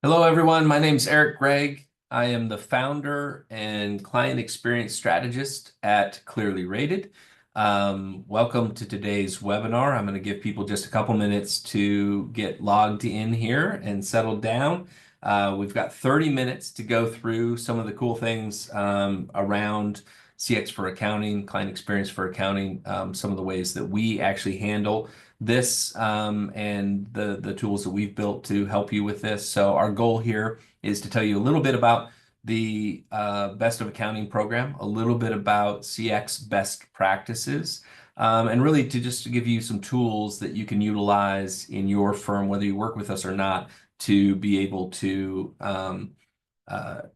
Hello, everyone. My name's Gregg. I am the founder and client experience strategist at ClearlyRated. Welcome to today's webinar. I'm going to give people just a couple minutes to get logged in here and settled down. We've got 30 minutes to go through some of the cool things around CX for accounting, client experience for accounting, some of the ways that we actually handle this and the tools that we've built to help you with this. So our goal here is to tell you a little bit about the Best of Accounting program, a little bit about CX best practices, and really to give you some tools that you can utilize in your firm, whether you work with us or not, to be able to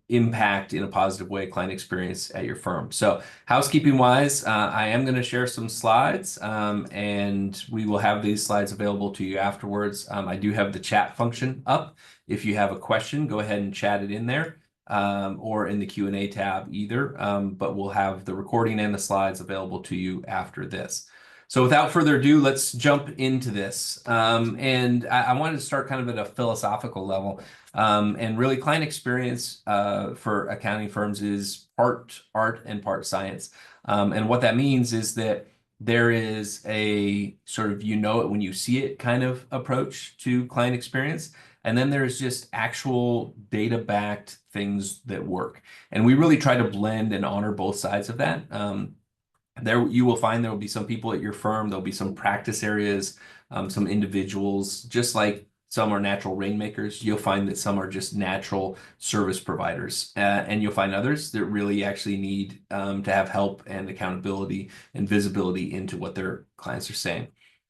impact in a positive way client experience at your firm. So housekeeping wise, I am going to share some slides and we will have these slides available to you afterwards. I do have the chat function up. If you have a question, go ahead and chat it in there or in the Q&A tab either, but we'll have the recording and the slides available to you after this. So without further ado, let's jump into this. And I wanted to start kind of at a philosophical level. And really client experience for accounting firms is part art and part science. And what that means is that there is a sort of you know it when you see it kind of approach to client experience. And then there's just actual data-backed things that work. And we really try to blend and honor both sides of that. There you will find there will be some people at your firm, there'll be some practice areas, some individuals, just like some are natural rainmakers. You'll find that some are just natural service providers. And you'll find others that really actually need to have help and accountability and visibility into what their clients are saying.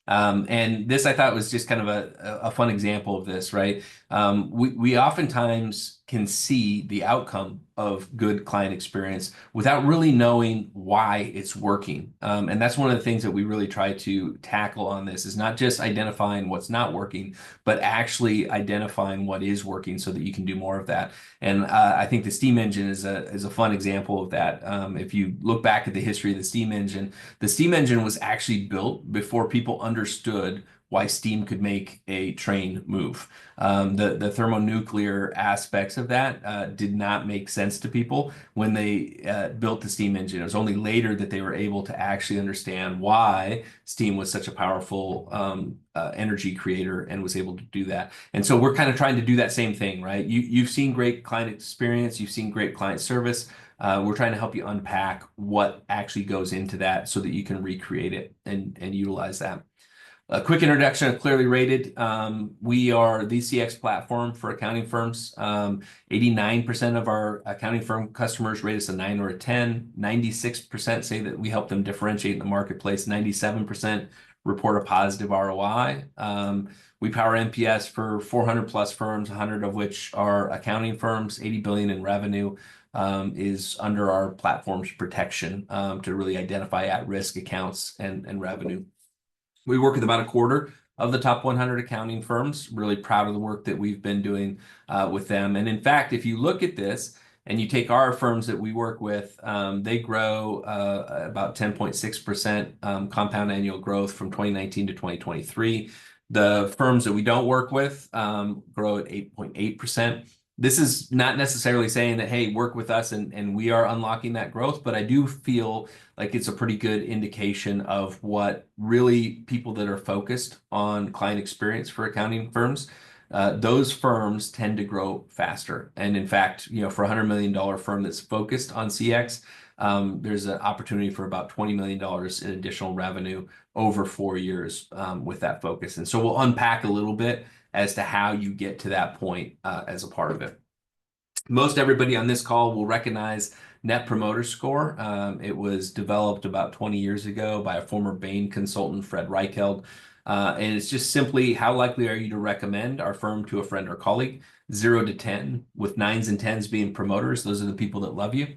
And this I thought was just kind of a fun example of this, right? We oftentimes can see the outcome of good client experience without really knowing why it's working. And that's one of the things that we really try to tackle on this is not just identifying what's not working, but actually identifying what is working so that you can do more of that. And I think the steam engine is a fun example of that. If you look back at the history of the steam engine was actually built before people understood why steam could make a train move. The thermonuclear aspects of that did not make sense to people when they built the steam engine. It was only later that they were able to actually understand why steam was such a powerful energy creator and was able to do that. And so we're kind of trying to do that same thing, right? You've seen great client experience, you've seen great client service. We're trying to help you unpack what actually goes into that so that you can recreate it and utilize that. A quick introduction of ClearlyRated. We are the CX platform for accounting firms. 89% of our accounting firm customers rate us a 9 or a 10. 96% say that we help them differentiate in the marketplace. 97% report a positive ROI. We power NPS for 400 plus firms, 100 of which are accounting firms. 80 billion in revenue is under our platform's protection to really identify at-risk accounts and revenue. We work with about a quarter of the top 100 accounting firms. Really proud of the work that we've been doing with them. And in fact, if you look at this and you take our firms that we work with, they grow about 10.6% compound annual growth from 2019 to 2023. The firms that we don't work with grow at 8.8%. This is not necessarily saying that, hey, work with us and we are unlocking that growth, but I do feel like it's a pretty good indication of what really people that are focused on client experience for accounting firms, those firms tend to grow faster. And in fact, you know, for a $100 million firm that's focused on CX, there's an opportunity for about $20 million in additional revenue over 4 years with that focus. And so we'll unpack a little bit as to how you get to that point as a part of it. Most everybody on this call will recognize Net Promoter Score. It was developed about 20 years ago by a former Bain consultant, Fred Reichheld. And it's just simply how likely are you to recommend our firm to a friend or colleague? 0 to 10, with 9s and 10s being promoters. Those are the people that love you.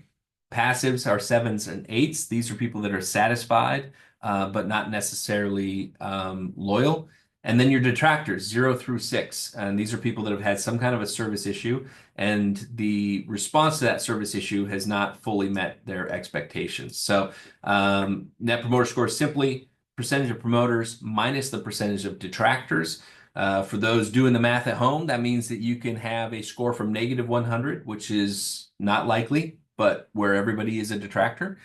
Passives are 7s and 8s. These are people that are satisfied, but not necessarily loyal. And then your detractors, 0 through 6. And these are people that have had some kind of a service issue, and the response to that service issue has not fully met their expectations. So Net Promoter Score is simply percentage of promoters minus the percentage of detractors. For those doing the math at home, that means that you can have a score from -100, which is not likely, but where everybody is a detractor,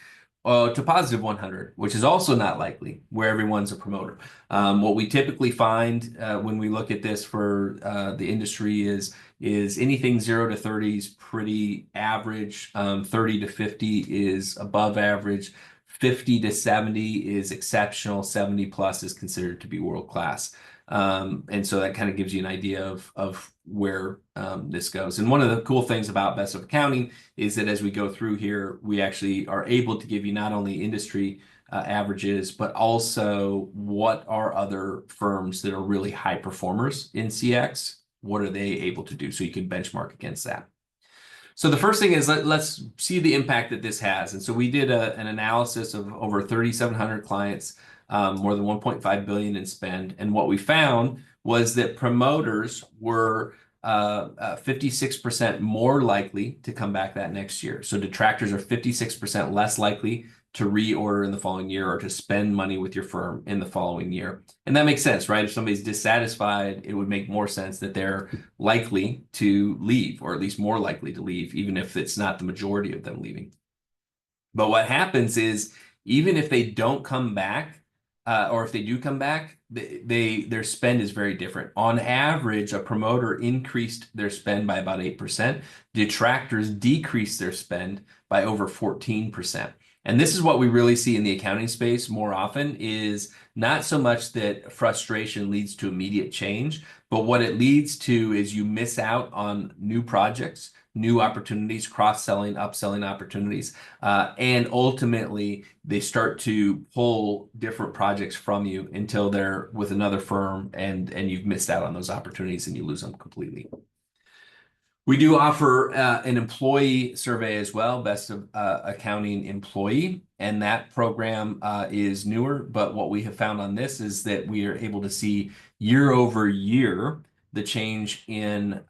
to +100, which is also not likely, where everyone's a promoter. What we typically find when we look at this for the industry is anything 0 to 30 is pretty average. 30 to 50 is above average. 50 to 70 is exceptional. 70 plus is considered to be world class. And so that kind of gives you an idea of where this goes. And one of the cool things about Best of Accounting is that as we go through here, we actually are able to give you not only industry averages, but also what are other firms that are really high performers in CX, what are they able to do? So you can benchmark against that. So the first thing is let's see the impact that this has. And so we did an analysis of over 3,700 clients, more than 1.5 billion in spend. And what we found was that promoters were 56% more likely to come back that next year. So detractors are 56% less likely to reorder in the following year or to spend money with your firm in the following year. And that makes sense, right? If somebody's dissatisfied, it would make more sense that they're likely to leave, or at least more likely to leave, even if it's not the majority of them leaving. But what happens is, even if they don't come back, or if they do come back, their spend is very different. On average, a promoter increased their spend by about 8%. Detractors decreased their spend by over 14%. And this is what we really see in the accounting space more often, is not so much that frustration leads to immediate change, but what it leads to is you miss out on new projects, new opportunities, cross-selling, upselling opportunities, and ultimately they start to pull different projects from you until they're with another firm, and you've missed out on those opportunities and you lose them completely. We do offer an employee survey as well, Best of Accounting Employee, and that program is newer. But what we have found on this is that we are able to see year over year the change in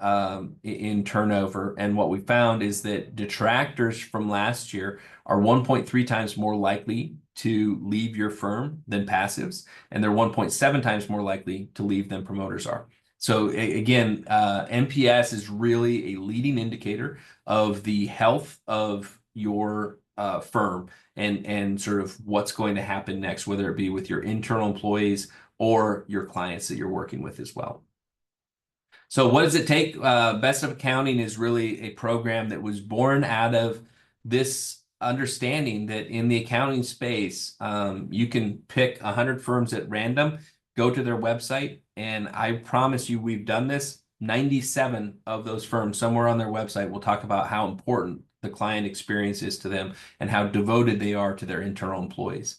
turnover. And what we found is that detractors from last year are 1.3 times more likely to leave your firm than passives, and they're 1.7 times more likely to leave than promoters are. So again, NPS is really a leading indicator of the health of your firm and sort of what's going to happen next, whether it be with your internal employees or your clients that you're working with as well. So what does it take? Best of Accounting is really a program that was born out of this understanding that in the accounting space, you can pick 100 firms at random, go to their website, and I promise you we've done this. 97 of those firms somewhere on their website will talk about how important the client experience is to them and how devoted they are to their internal employees.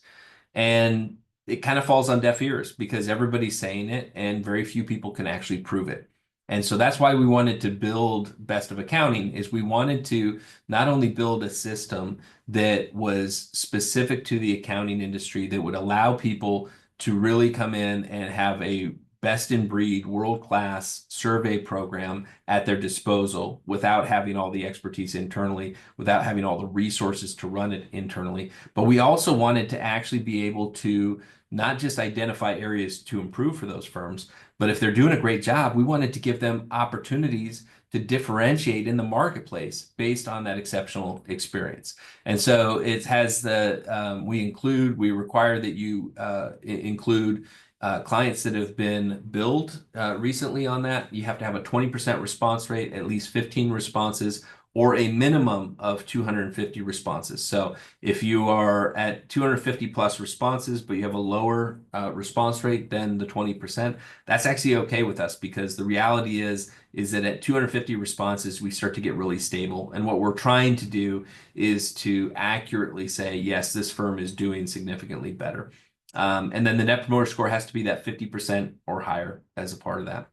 And it kind of falls on deaf ears because everybody's saying it and very few people can actually prove it. And so that's why we wanted to build Best of Accounting, is we wanted to not only build a system that was specific to the accounting industry that would allow people to really come in and have a best-in-breed, world-class survey program at their disposal without having all the expertise internally, without having all the resources to run it internally. But we also wanted to actually be able to not just identify areas to improve for those firms, but if they're doing a great job, we wanted to give them opportunities to differentiate in the marketplace based on that exceptional experience. And so it has we require that you include clients that have been billed recently on that. You have to have a 20% response rate, at least 15 responses, or a minimum of 250 responses. So if you are at 250 plus responses, but you have a lower response rate than the 20%, that's actually okay with us, because the reality is that at 250 responses, we start to get really stable. And what we're trying to do is to accurately say, yes, this firm is doing significantly better. And then the Net Promoter Score has to be that 50% or higher as a part of that.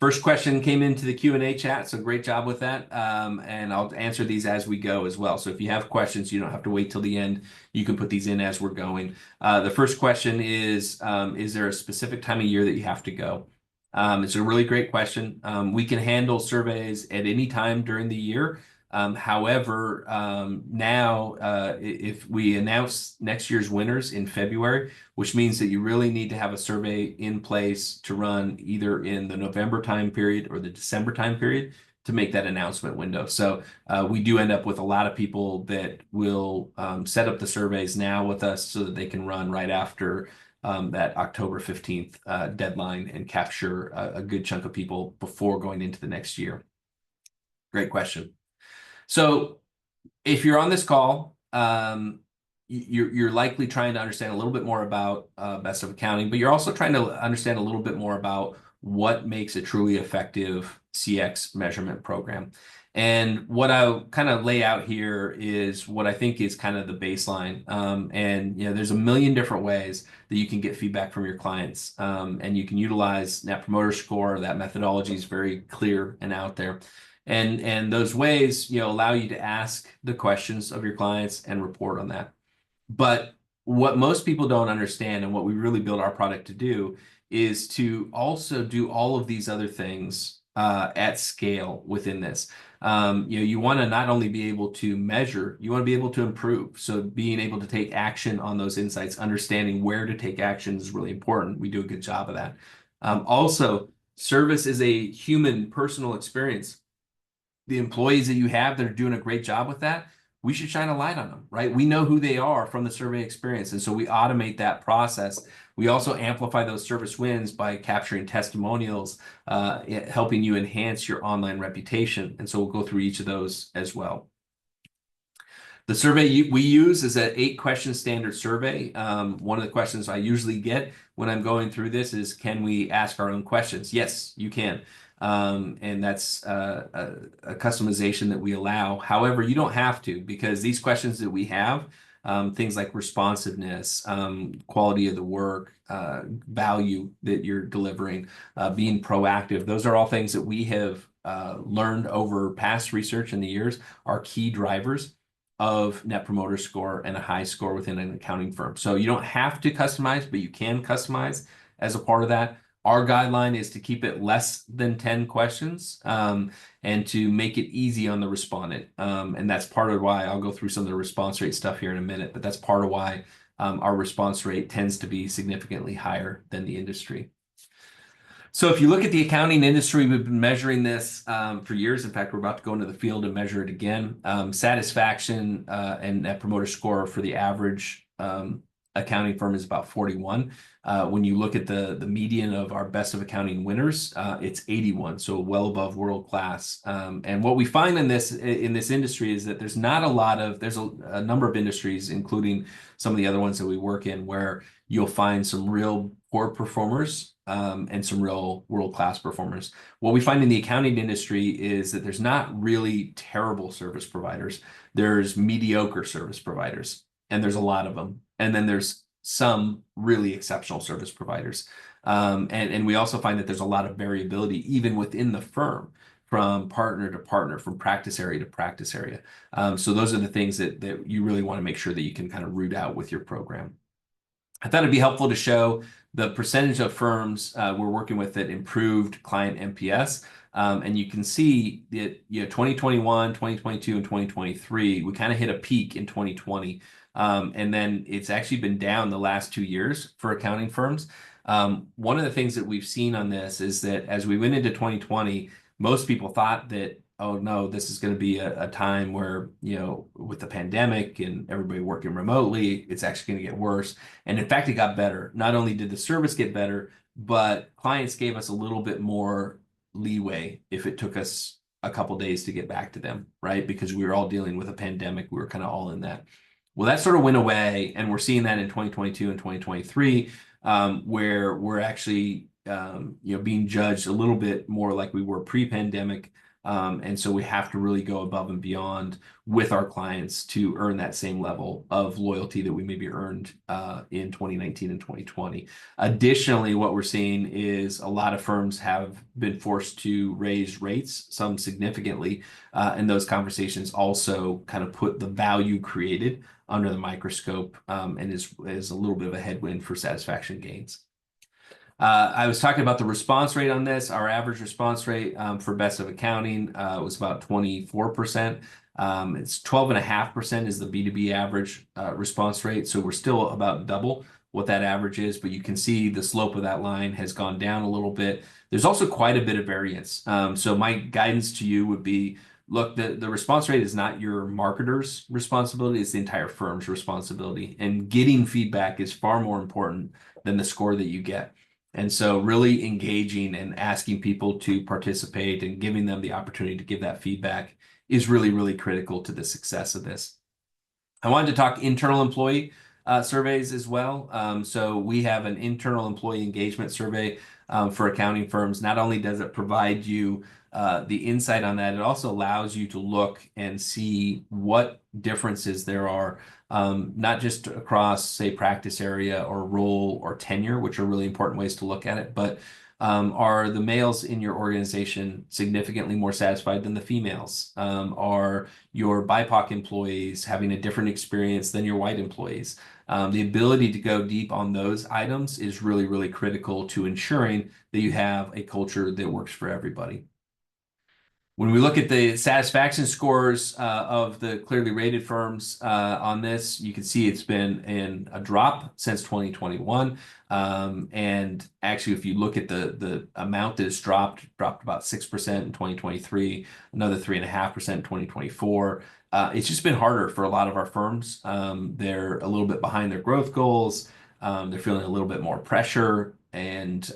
First question came into the Q&A chat, so great job with that. And I'll answer these as we go as well. So if you have questions, you don't have to wait till the end. You can put these in as we're going. The first question is there a specific time of year that you have to go? It's a really great question. We can handle surveys at any time during the year. However, now if we announce next year's winners in February, which means that you really need to have a survey in place to run either in the November time period or the December time period to make that announcement window. So we do end up with a lot of people that will set up the surveys now with us so that they can run right after that October 15th deadline and capture a good chunk of people before going into the next year. Great question. So if you're on this call, you're likely trying to understand a little bit more about Best of Accounting, but you're also trying to understand a little bit more about what makes a truly effective CX measurement program. And what I'll kind of lay out here is what I think is kind of the baseline. And there's a million different ways that you can get feedback from your clients. And you can utilize Net Promoter Score. That methodology is very clear and out there. And those ways, allow you to ask the questions of your clients and report on that. But what most people don't understand and what we really build our product to do is to also do all of these other things at scale within this. You want to not only be able to measure, you want to be able to improve. So being able to take action on those insights, understanding where to take action is really important. We do a good job of that. Also, service is a human, personal experience. The employees that you have that are doing a great job with that, we should shine a light on them, right? We know who they are from the survey experience. And so we automate that process. We also amplify those service wins by capturing testimonials, helping you enhance your online reputation. And so we'll go through each of those as well. The survey we use is an 8-question standard survey. One of the questions I usually get when I'm going through this is, can we ask our own questions? Yes, you can. And that's a customization that we allow. However, you don't have to, because these questions that we have, things like responsiveness, quality of the work, value that you're delivering, being proactive, those are all things that we have learned over past research in the years are key drivers of Net Promoter Score and a high score within an accounting firm. So you don't have to customize, but you can customize as a part of that. Our guideline is to keep it less than 10 questions and to make it easy on the respondent. And that's part of why I'll go through some of the response rate stuff here in a minute, but that's part of why our response rate tends to be significantly higher than the industry. So if you look at the accounting industry, we've been measuring this for years. In fact, we're about to go into the field and measure it again. Satisfaction and Net Promoter Score for the average accounting firm is about 41. When you look at the median of our Best of Accounting winners, it's 81, so well above world class. And what we find in this industry is that there's not a lot of, there's a number of industries, including some of the other ones that we work in, where you'll find some real poor performers and some real world-class performers. What we find in the accounting industry is that there's not really terrible service providers. There's mediocre service providers, and there's a lot of them. And then there's some really exceptional service providers. And we also find that there's a lot of variability even within the firm, from partner to partner, from practice area to practice area. So those are the things that you really want to make sure that you can kind of root out with your program. I thought it'd be helpful to show the percentage of firms we're working with that improved client NPS. And you can see that 2021, 2022, and 2023, we kind of hit a peak in 2020. And then it's actually been down the last 2 years for accounting firms. One of the things that we've seen on this is that as we went into 2020, most people thought that, oh no, this is going to be a time where, with the pandemic and everybody working remotely, it's actually going to get worse. And in fact, it got better. Not only did the service get better, but clients gave us a little bit more leeway if it took us a couple days to get back to them, right? Because we were all dealing with a pandemic. We were kind of all in that. Well, that sort of went away, and we're seeing that in 2022 and 2023, where we're actually being judged a little bit more like we were pre-pandemic. And so we have to really go above and beyond with our clients to earn that same level of loyalty that we maybe earned in 2019 and 2020. Additionally, what we're seeing is a lot of firms have been forced to raise rates, some significantly, and those conversations also kind of put the value created under the microscope and is a little bit of a headwind for satisfaction gains. I was talking about the response rate on this. Our average response rate for Best of Accounting was about 24%. It's 12.5% is the B2B average response rate. So we're still about double what that average is, but you can see the slope of that line has gone down a little bit. There's also quite a bit of variance. So my guidance to you would be, look, the response rate is not your marketer's responsibility, it's the entire firm's responsibility. And getting feedback is far more important than the score that you get. And so really engaging and asking people to participate and giving them the opportunity to give that feedback is really, really critical to the success of this. I wanted to talk internal employee surveys as well. So we have an internal employee engagement survey for accounting firms. Not only does it provide you the insight on that, it also allows you to look and see what differences there are, not just across, say, practice area or role or tenure, which are really important ways to look at it, but are the males in your organization significantly more satisfied than the females? Are your BIPOC employees having a different experience than your white employees? The ability to go deep on those items is really, really critical to ensuring that you have a culture that works for everybody. When we look at the satisfaction scores of the clearly rated firms on this, you can see it's been in a drop since 2021. And actually, if you look at the amount that has dropped about 6% in 2023, another 3.5% in 2024. It's just been harder for a lot of our firms. They're a little bit behind their growth goals. They're feeling a little bit more pressure, and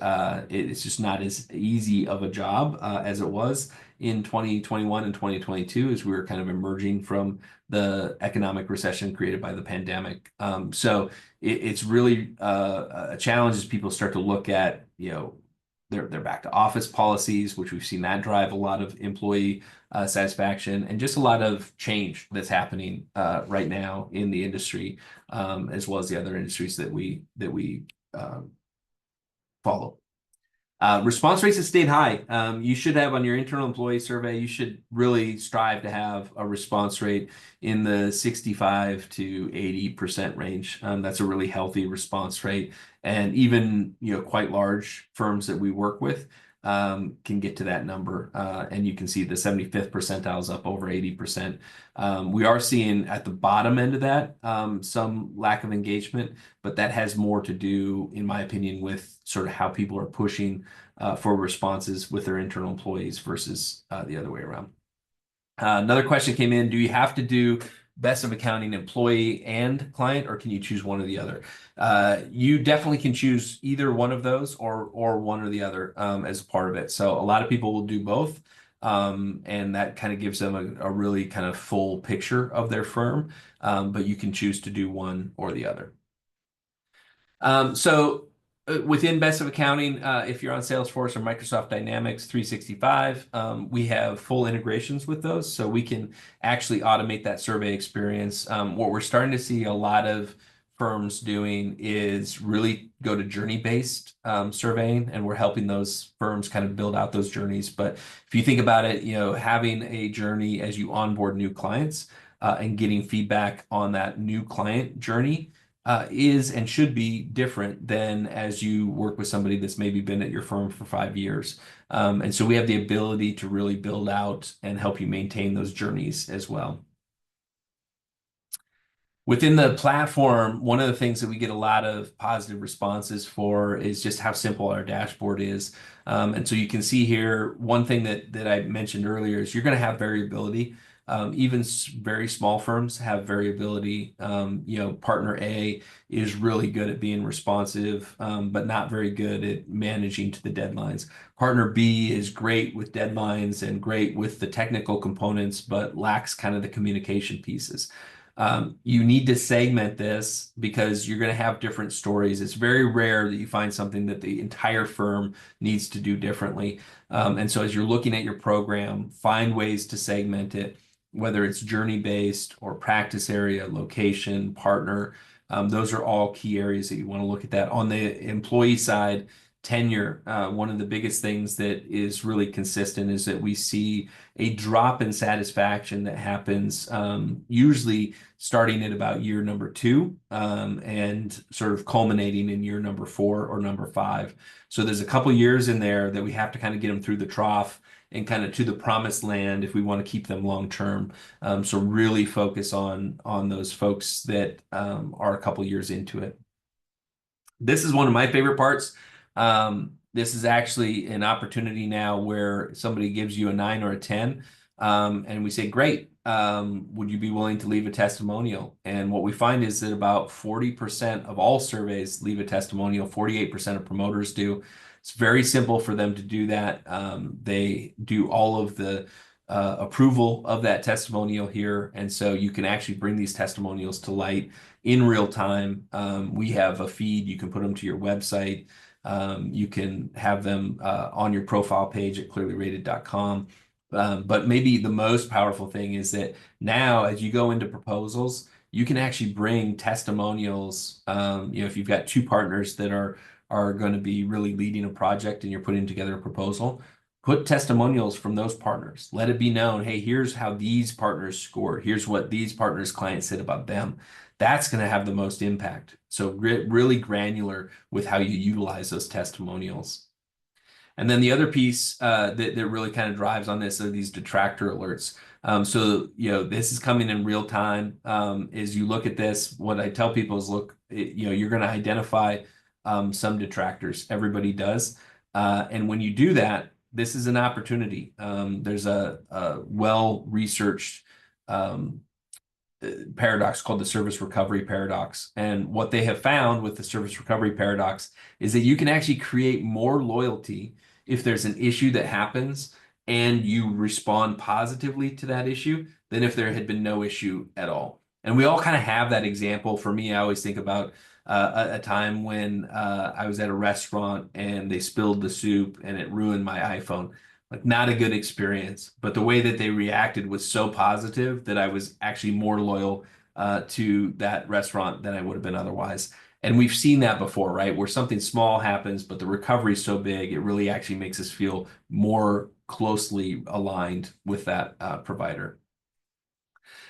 it's just not as easy of a job as it was in 2021 and 2022 as we were kind of emerging from the economic recession created by the pandemic. So it's really a challenge as people start to look at, their back to office policies, which we've seen that drive a lot of employee satisfaction, and just a lot of change that's happening right now in the industry, as well as the other industries that we follow. Response rates have stayed high. You should have on your internal employee survey, you should really strive to have a response rate in the 65 to 80% range. That's a really healthy response rate. And even, quite large firms that we work with can get to that number. And you can see the 75th percentile is up over 80%. We are seeing at the bottom end of that some lack of engagement, but that has more to do, in my opinion, with sort of how people are pushing for responses with their internal employees versus the other way around. Another question came in, do you have to do Best of Accounting employee and client, or can you choose one or the other? You definitely can choose either one of those or one or the other as a part of it. So a lot of people will do both. And that kind of gives them a really kind of full picture of their firm, but you can choose to do one or the other. So within Best of Accounting, if you're on Salesforce or Microsoft Dynamics 365, we have full integrations with those, so we can actually automate that survey experience. What we're starting to see a lot of firms doing is really go to journey-based surveying, and we're helping those firms kind of build out those journeys. But if you think about it, having a journey as you onboard new clients and getting feedback on that new client journey is and should be different than as you work with somebody that's maybe been at your firm for 5 years. And so we have the ability to really build out and help you maintain those journeys as well. Within the platform, one of the things that we get a lot of positive responses for is just how simple our dashboard is. And so you can see here, one thing that I mentioned earlier is you're going to have variability. Even very small firms have variability. Partner A is really good at being responsive, but not very good at managing to the deadlines. Partner B is great with deadlines and great with the technical components, but lacks kind of the communication pieces. You need to segment this because you're going to have different stories. It's very rare that you find something that the entire firm needs to do differently. And so as you're looking at your program, find ways to segment it, whether it's journey-based or practice area, location, partner. Those are all key areas that you want to look at that. On the employee side, tenure, one of the biggest things that is really consistent is that we see a drop in satisfaction that happens usually starting at about year number 2 and sort of culminating in year number 4 or number 5. So there's a couple years in there that we have to kind of get them through the trough and kind of to the promised land if we want to keep them long term. So really focus on those folks that are a couple years into it. This is one of my favorite parts. This is actually an opportunity now where somebody gives you a 9 or a 10, and we say, great, would you be willing to leave a testimonial? And what we find is that about 40% of all surveys leave a testimonial, 48% of promoters do. It's very simple for them to do that. They do all of the approval of that testimonial here. And so you can actually bring these testimonials to light in real time. We have a feed. You can put them to your website. You can have them on your profile page at clearlyrated.com. But maybe the most powerful thing is that now as you go into proposals, you can actually bring testimonials. If you've got 2 partners that are going to be really leading a project and you're putting together a proposal, put testimonials from those partners. Let it be known, hey, here's how these partners scored. Here's what these partners' clients said about them. That's going to have the most impact. So really granular with how you utilize those testimonials. And then the other piece that really kind of drives on this are these detractor alerts. So, this is coming in real time. As you look at this, what I tell people is, look, you're going to identify some detractors. Everybody does. And when you do that, this is an opportunity. There's a well-researched paradox called the service recovery paradox. And what they have found with the service recovery paradox is that you can actually create more loyalty if there's an issue that happens and you respond positively to that issue than if there had been no issue at all. And we all kind of have that example. For me, I always think about a time when I was at a restaurant and they spilled the soup and it ruined my iPhone. Like, not a good experience, but the way that they reacted was so positive that I was actually more loyal to that restaurant than I would have been otherwise. And we've seen that before, right? Where something small happens, but the recovery is so big, it really actually makes us feel more closely aligned with that provider.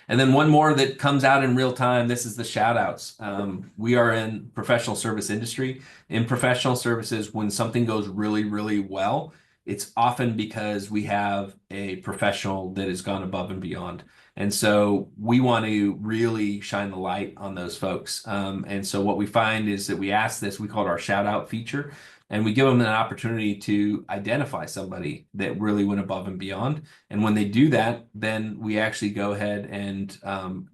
And then one more that comes out in real time, this is the shout outs. We are in professional service industry. In professional services, when something goes really, really well, it's often because we have a professional that has gone above and beyond. And so we want to really shine the light on those folks. And so what we find is that we ask this, we call it our shout out feature, and we give them an opportunity to identify somebody that really went above and beyond. And when they do that, then we actually go ahead and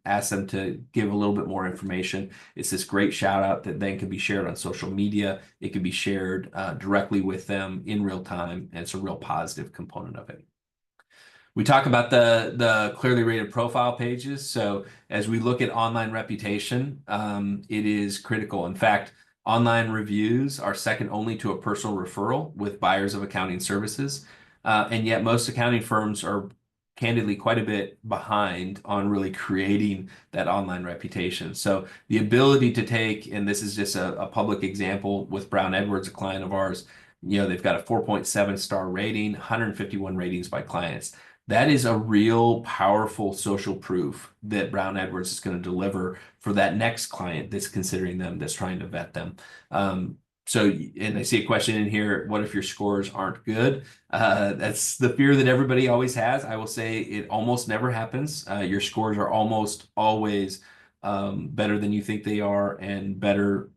ask them to give a little bit more information. It's this great shout out that then can be shared on social media. It can be shared directly with them in real time. And it's a real positive component of it. We talk about the clearly rated profile pages. So as we look at online reputation, it is critical. In fact, online reviews are second only to a personal referral with buyers of accounting services. And yet most accounting firms are candidly quite a bit behind on really creating that online reputation. So the ability to take, and this is just a public example with Brown Edwards, a client of ours, they've got a 4.7 star rating, 151 ratings by clients. That is a real powerful social proof that Brown Edwards is going to deliver for that next client that's considering them, that's trying to vet them. And I see a question in here, what if your scores aren't good? That's the fear that everybody always has. I will say it almost never happens. Your scores are almost always better than you think they are, and better,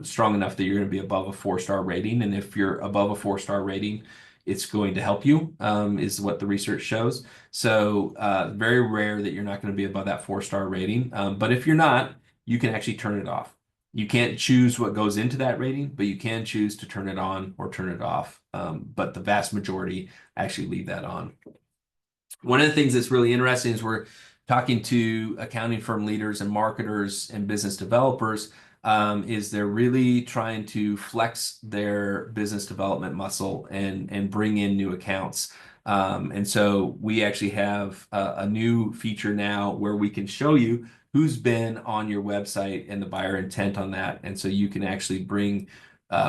strong enough that you're going to be above a 4-star rating. And if you're above a 4-star rating, it's going to help you, is what the research shows. So very rare that you're not going to be above that 4-star rating. But if you're not, you can actually turn it off. You can't choose what goes into that rating, but you can choose to turn it on or turn it off. But the vast majority actually leave that on. One of the things that's really interesting is we're talking to accounting firm leaders and marketers and business developers, is they're really trying to flex their business development muscle and bring in new accounts. And so we actually have a new feature now where we can show you who's been on your website and the buyer intent on that. And so you can actually bring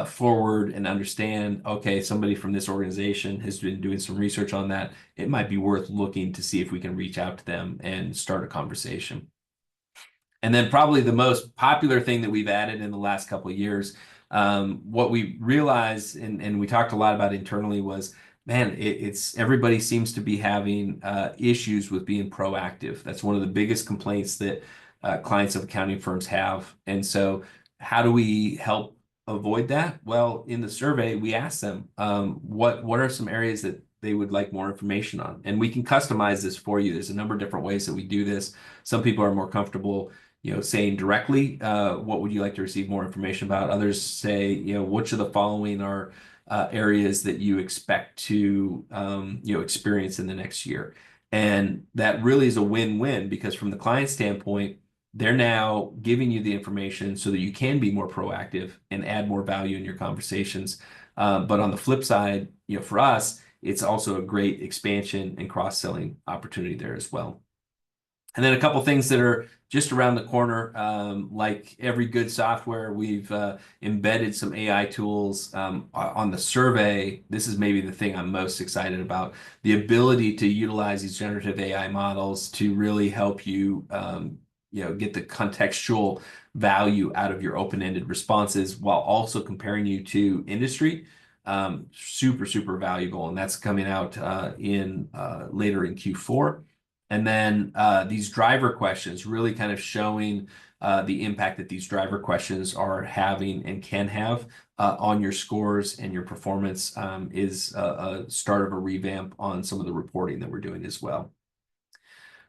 forward and understand, okay, somebody from this organization has been doing some research on that. It might be worth looking to see if we can reach out to them and start a conversation. And then probably the most popular thing that we've added in the last couple of years, what we realized, and we talked a lot about internally, was, man, it's everybody seems to be having issues with being proactive. That's one of the biggest complaints that clients of accounting firms have. And so how do we help avoid that? Well, in the survey, we asked them, what are some areas that they would like more information on? And we can customize this for you. There's a number of different ways that we do this. Some people are more comfortable, saying directly, what would you like to receive more information about? Others say, which of the following are areas that you expect to, experience in the next year? And that really is a win-win, because from the client standpoint, they're now giving you the information so that you can be more proactive and add more value in your conversations. But on the flip side, for us, it's also a great expansion and cross-selling opportunity there as well. And then a couple things that are just around the corner, like every good software, we've embedded some AI tools on the survey. This is maybe the thing I'm most excited about: the ability to utilize these generative AI models to really help you, get the contextual value out of your open-ended responses while also comparing you to industry. Super, super valuable, and that's coming out in later in Q4. And then these driver questions, really kind of showing the impact that these driver questions are having and can have on your scores and your performance, is a start of a revamp on some of the reporting that we're doing as well.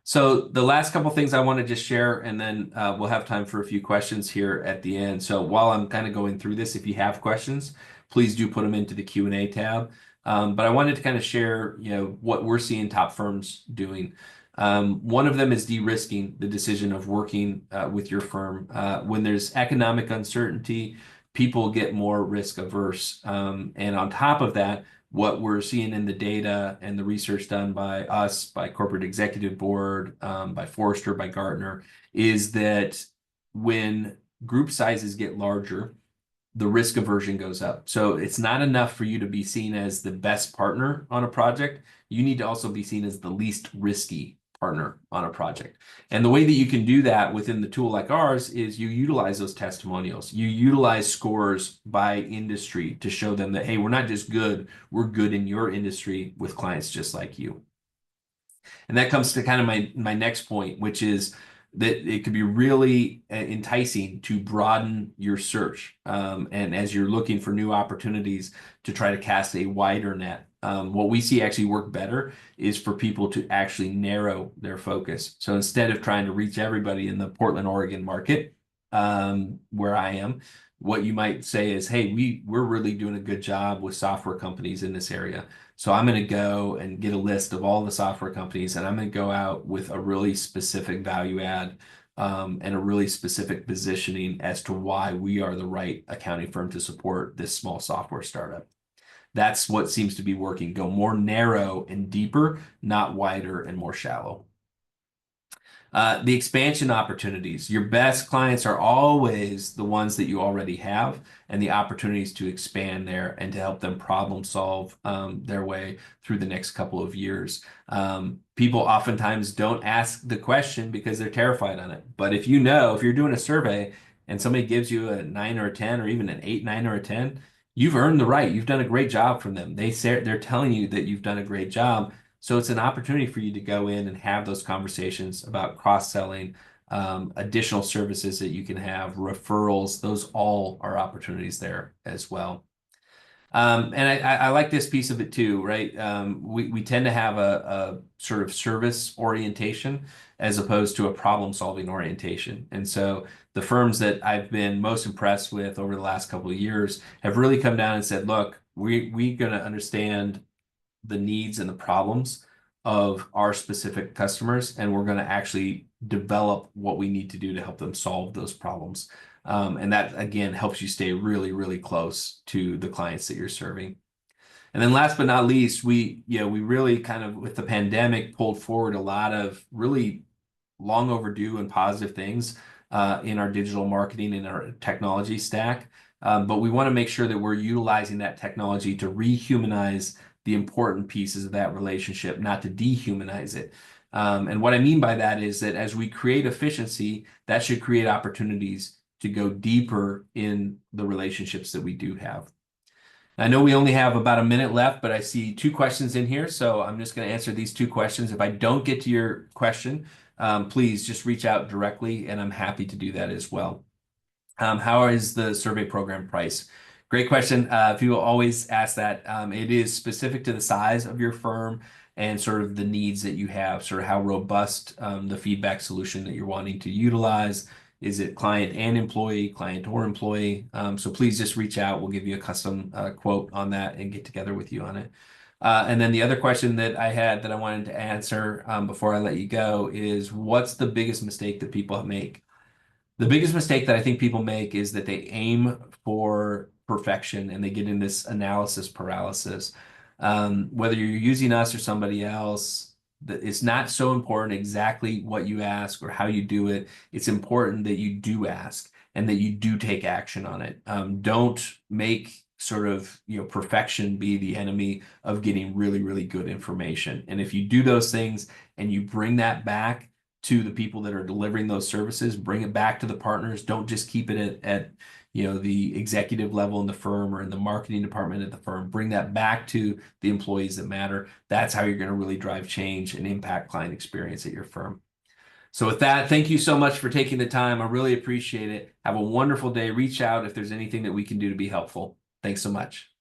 So the last couple things I want to just share, and then we'll have time for a few questions here at the end. So while I'm kind of going through this, if you have questions, please do put them into the Q&A tab. But I wanted to kind of share, what we're seeing top firms doing. One of them is de-risking the decision of working with your firm. When there's economic uncertainty, people get more risk averse. And on top of that, what we're seeing in the data and the research done by us, by Corporate Executive Board, by Forrester, by Gartner, is that when group sizes get larger, the risk aversion goes up. So it's not enough for you to be seen as the best partner on a project. You need to also be seen as the least risky partner on a project. And the way that you can do that within the tool like ours is you utilize those testimonials. You utilize scores by industry to show them that, hey, we're not just good, we're good in your industry with clients just like you. And that comes to kind of my next point, which is that it could be really enticing to broaden your search. And as you're looking for new opportunities, to try to cast a wider net. What we see actually work better is for people to actually narrow their focus. So instead of trying to reach everybody in the Portland, Oregon market, where I am, what you might say is, hey, we're really doing a good job with software companies in this area. So I'm going to go and get a list of all the software companies, and I'm going to go out with a really specific value add, and a really specific positioning as to why we are the right accounting firm to support this small software startup. That's what seems to be working. Go more narrow and deeper, not wider and more shallow. The expansion opportunities. Your best clients are always the ones that you already have, and the opportunities to expand there and to help them problem solve their way through the next couple of years. People oftentimes don't ask the question because they're terrified on it. But if you're doing a survey and somebody gives you a 9 or a 10 or even an 8, 9, or a 10, you've earned the right. You've done a great job from them. They're telling you that you've done a great job. So it's an opportunity for you to go in and have those conversations about cross-selling, additional services that you can have, referrals. Those all are opportunities there as well. And I like this piece of it too, right? We tend to have a sort of service orientation as opposed to a problem-solving orientation. And so the firms that I've been most impressed with over the last couple of years have really come down and said, look, we're going to understand the needs and the problems of our specific customers, and we're going to actually develop what we need to do to help them solve those problems. And that, again, helps you stay really, really close to the clients that you're serving. And then last but not least, we really kind of, with the pandemic, pulled forward a lot of really long overdue and positive things in our digital marketing and our technology stack. But we want to make sure that we're utilizing that technology to rehumanize the important pieces of that relationship, not to dehumanize it. And what I mean by that is that as we create efficiency, that should create opportunities to go deeper in the relationships that we do have. I know we only have about a minute left, but I see two questions in here, so I'm just going to answer these two questions. If I don't get to your question, please just reach out directly, and I'm happy to do that as well. How is the survey program priced? Great question. People always ask that. It is specific to the size of your firm and sort of the needs that you have, sort of how robust the feedback solution that you're wanting to utilize. Is it client and employee, client or employee? So please just reach out. We'll give you a custom quote on that and get together with you on it. And then the other question that I had that I wanted to answer before I let you go is, what's the biggest mistake that people make? The biggest mistake that I think people make is that they aim for perfection and they get in this analysis paralysis. Whether you're using us or somebody else, it's not so important exactly what you ask or how you do it. It's important that you do ask and that you do take action on it. Don't make sort of, perfection be the enemy of getting really, really good information. And if you do those things and you bring that back to the people that are delivering those services, bring it back to the partners. Don't just keep it at the executive level in the firm or in the marketing department at the firm. Bring that back to the employees that matter. That's how you're going to really drive change and impact client experience at your firm. So with that, thank you so much for taking the time. I really appreciate it. Have a wonderful day. Reach out if there's anything that we can do to be helpful. Thanks so much.